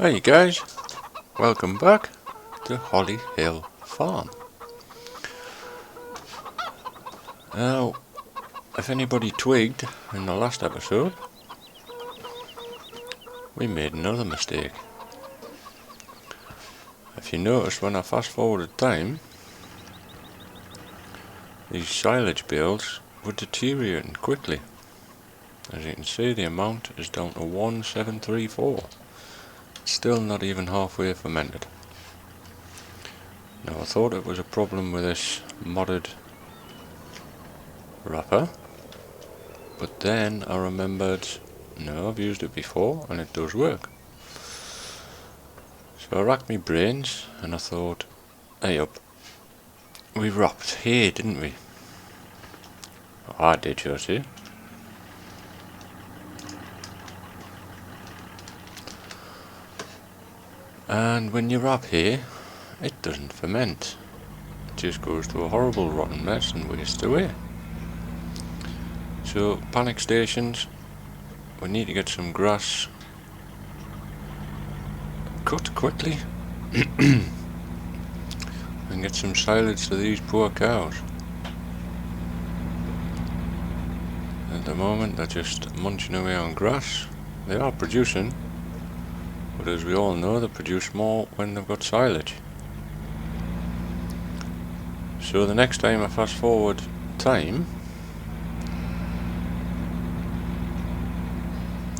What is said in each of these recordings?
Hey guys, welcome back to Holly Hill Farm. Now, if anybody twigged in the last episode, we made another mistake. If you notice, when I fast forwarded time, these silage bales were deteriorating quickly. As you can see, the amount is down to 1734. Still not even halfway fermented. Now I thought it was a problem with this modded wrapper, but then I remembered, no, I've used it before and it does work. So I racked my brains and I thought, hey up, we wrapped hay, didn't we? Oh, I did, you see. And when you wrap hay, it doesn't ferment. It just goes to a horrible rotten mess and wastes away. So, panic stations, we need to get some grass cut quickly and get some silage to these poor cows. At the moment they're just munching away on grass. They are producing, but as we all know, they produce more when they've got silage. So the next time I fast forward time,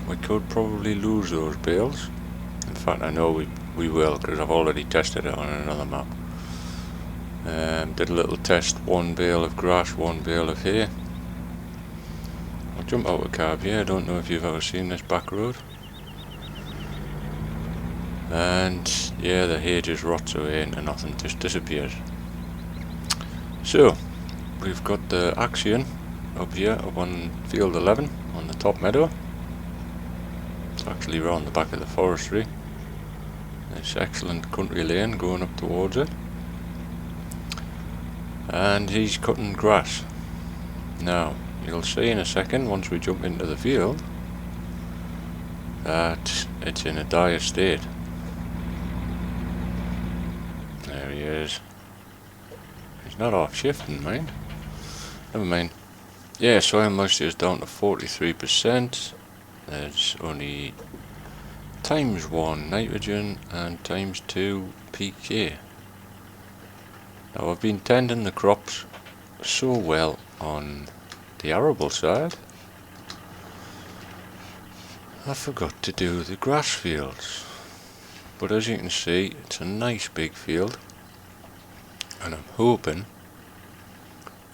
we could probably lose those bales. In fact, I know we will, because I've already tested it on another map. Did a little test, 1 bale of grass, 1 bale of hay. I'll jump out of cab here. I don't know if you've ever seen this back road. And yeah, the hay just rots away into nothing, just disappears. So, we've got the Axion up here, up on field 11, on the top meadow. It's actually round the back of the forestry. This excellent country lane going up towards it. And he's cutting grass. Now, you'll see in a second, once we jump into the field, that it's in a dire state. There he is. He's not off shifting, mind. Never mind. Yeah, soil moisture is down to 43%. There's only ×1 nitrogen and ×2 pK. Now I've been tending the crops so well on the arable side, I forgot to do the grass fields. But as you can see, it's a nice big field, and I'm hoping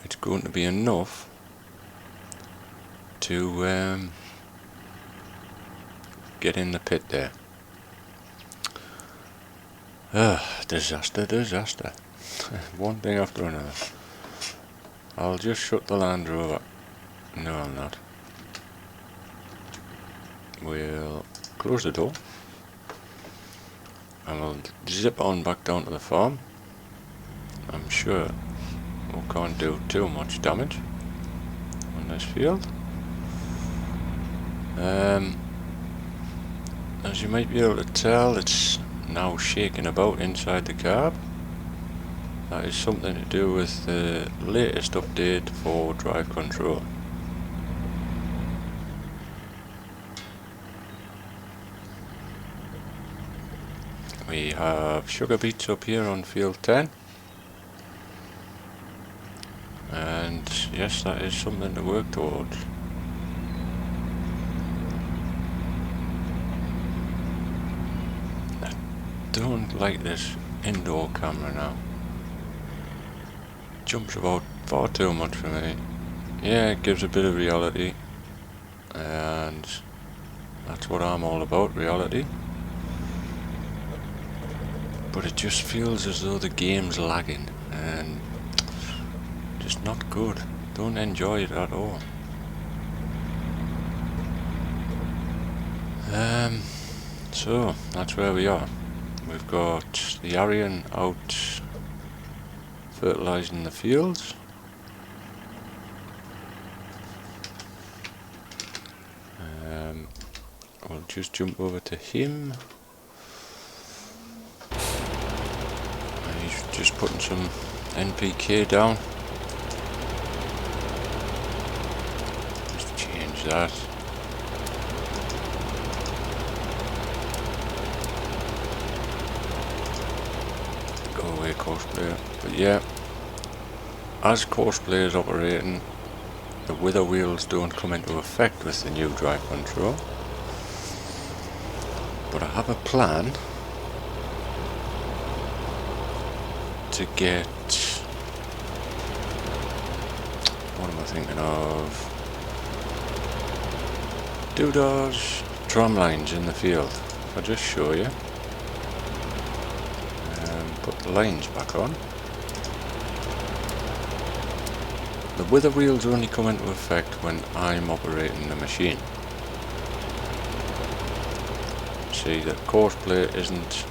it's going to be enough to get in the pit there. Disaster. One thing after another. I'll just shut the Land Rover. No, I'll not. We'll close the door and we'll zip on back down to the farm. I'm sure we can't do too much damage on this field. As you might be able to tell, it's now shaking about inside the cab. That is something to do with the latest update for drive control. We have sugar beets up here on field 10. And yes, that is something to work towards. I don't like this indoor camera now. Jumps about far too much for me. Yeah, it gives a bit of reality, and that's what I'm all about, reality. But it just feels as though the game's lagging and just not good. Don't enjoy it at all. So that's where we are. We've got the Arian out fertilising the fields. We'll just jump over to him. just putting some NPK down. Just change that. Go away, course player. But yeah, as course player is operating, the wither wheels don't come into effect with the new drive control. But I have a plan to get, what am I thinking of? Doodars, tram lines in the field. If I just show you, put the lines back on. The wither wheels only come into effect when I'm operating the machine. See, the course plate isn't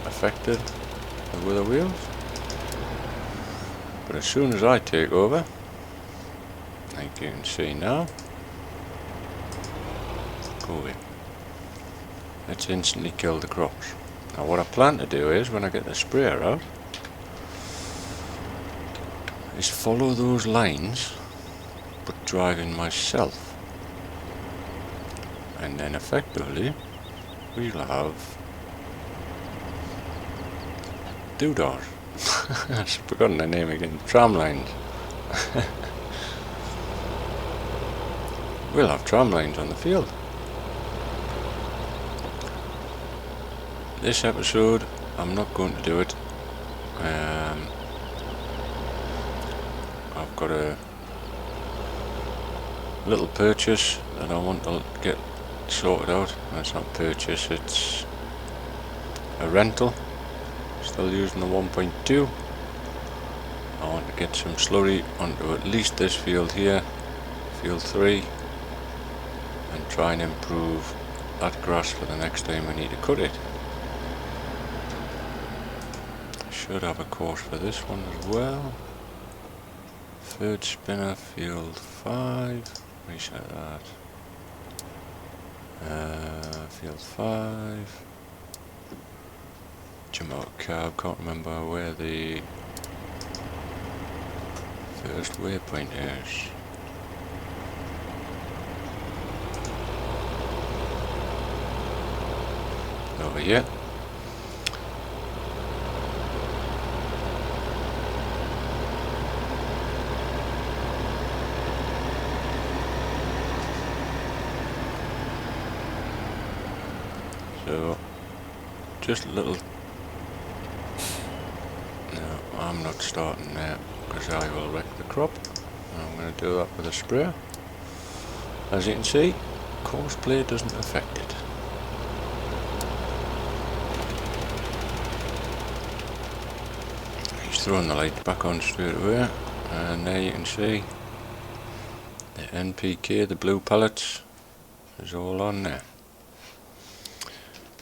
affected, the wither wheels. But as soon as I take over, like you can see now, go away. Let's instantly kill the crops. Now what I plan to do is, when I get the sprayer out, is follow those lines, but driving myself. And then effectively, we'll have doodars. I've forgotten the name again. Tram lines. We'll have tram lines on the field. This episode, I'm not going to do it. I've got a little purchase that I want to get sorted out. That's not purchase, it's a rental. Still using the 1.2. I want to get some slurry onto at least this field here, field 3, and try and improve that grass for the next time we need to cut it. I should have a course for this one as well. Third spinner, field 5, reset that. Field 5. Jump out curve, can't remember where the first waypoint is. Over here. So, just a little. No, I'm not starting there because I will wreck the crop. I'm going to do that with a sprayer. As you can see, course play doesn't affect it. He's throwing the lights back on straight away, and there you can see the NPK, the blue pellets, is all on there.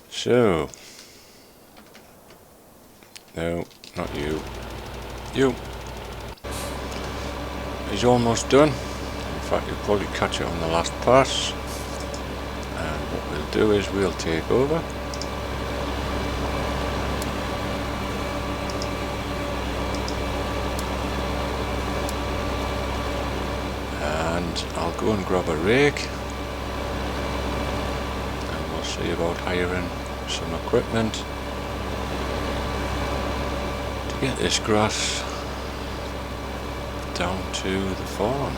So, no, not you. You. He's almost done. In fact, you'll probably catch it on the last pass. And what we'll do is we'll take over. And I'll go and grab a rake. And we'll see about hiring some equipment to get this grass down to the farm.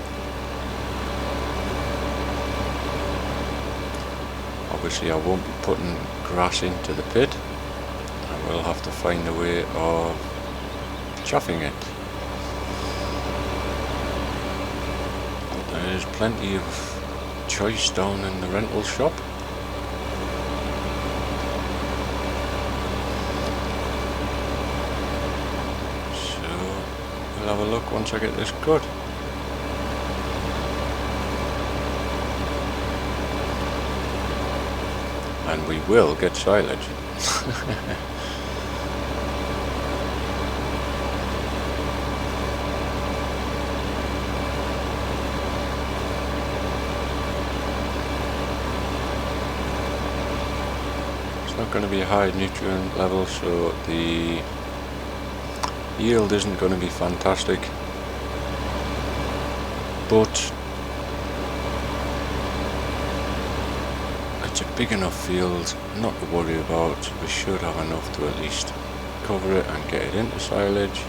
Obviously I won't be putting grass into the pit. I will have to find a way of chaffing it. But there's plenty of choice down in the rental shop. Have a look once I get this cut. And we will get silage. It's not going to be a high nutrient level, so the Yield isn't going to be fantastic, but it's a big enough field not to worry about. We should have enough to at least cover it and get it into silage.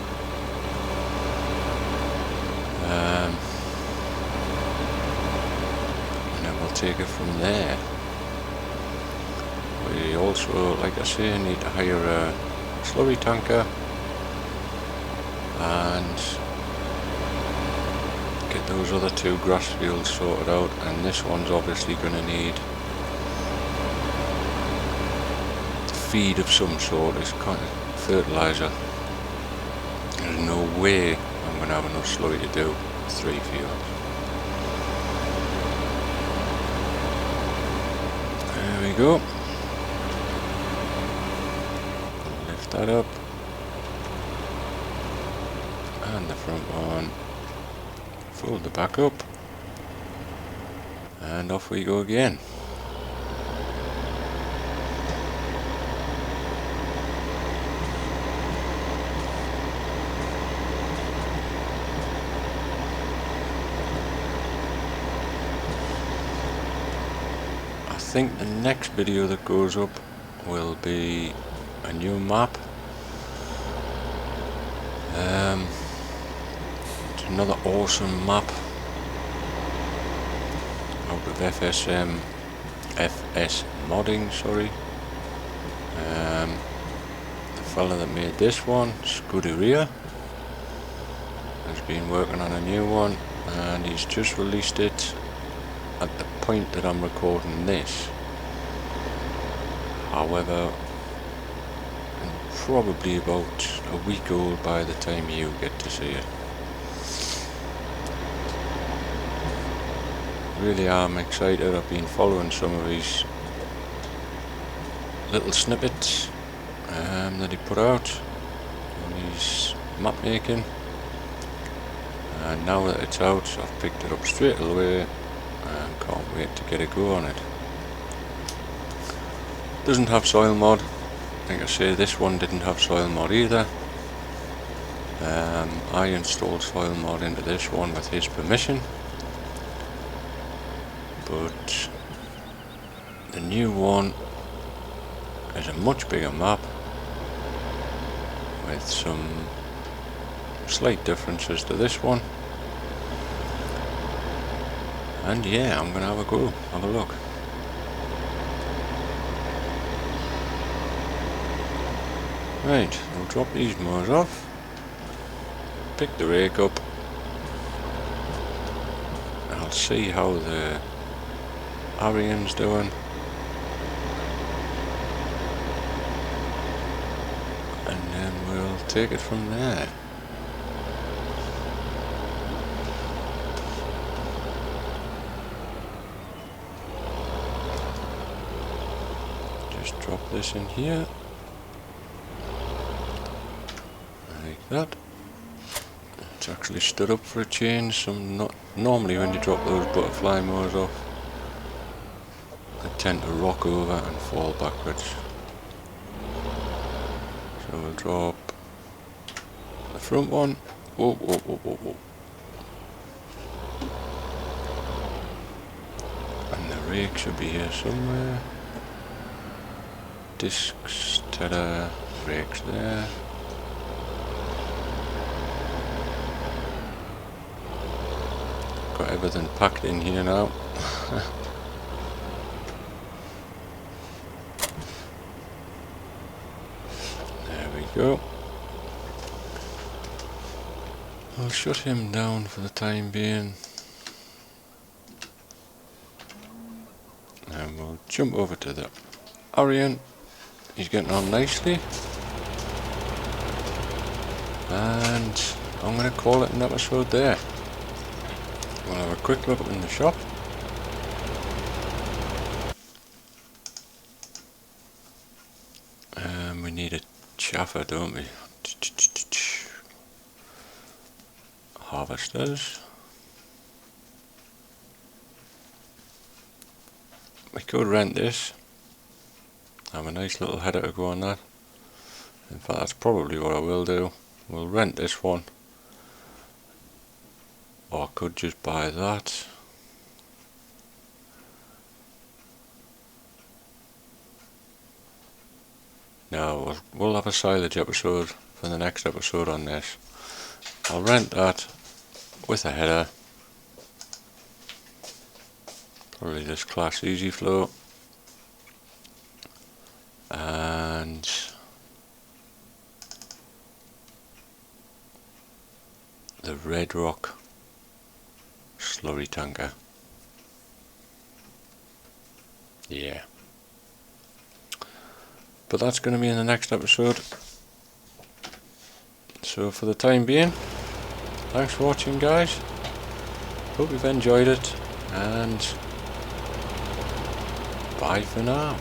And then we'll take it from there. We also, like I say, need to hire a slurry tanker and get those other two grass fields sorted out, and this one's obviously going to need feed of some sort. It's kind of fertiliser. There's no way I'm going to have enough slurry to do 3 fields. There we go. Lift that up. And the front one. Fold the back up. And off we go again. I think the next video that goes up will be a new map. It's another awesome map out of FSModding, sorry. The fella that made this one, Scuderia, has been working on a new one, and he's just released it at the point that I'm recording this. However, probably about a week old by the time you get to see it. Really am excited. I've been following some of his little snippets that he put out on his map making, and now that it's out, I've picked it up straight away and can't wait to get a go on it. Doesn't have soil mod. Like I say, this one didn't have soil mod either. I installed soil mod into this one with his permission, but the new one is a much bigger map with some slight differences to this one, and yeah, I'm gonna have a go, have a look. Right, I'll drop these mowers off, pick the rake up, and I'll see how the Arian's doing, and then we'll take it from there. Just drop this in here. That it's actually stood up for a change. Normally when you drop those butterfly mowers off, they tend to rock over and fall backwards. So we'll drop the front one. Whoa, whoa, whoa, whoa, whoa. And the rake should be here somewhere. Discs, tether, rakes there. Got everything packed in here now. There we go. I'll shut him down for the time being, and we'll jump over to the Arian. He's getting on nicely, and I'm going to call it an episode there. We'll have a quick look in the shop. We need a chaffer, don't we? Harvesters. We could rent this. Have a nice little header to go on that. In fact, that's probably what I will do. we'll rent this one. Or I could just buy that. No, we'll have a silage episode for the next episode on this. I'll rent that with a header. Probably this class easy flow. And the Red Rock slurry tanker. Yeah. But that's going to be in the next episode. So for the time being, thanks for watching, guys. Hope you've enjoyed it, and bye for now.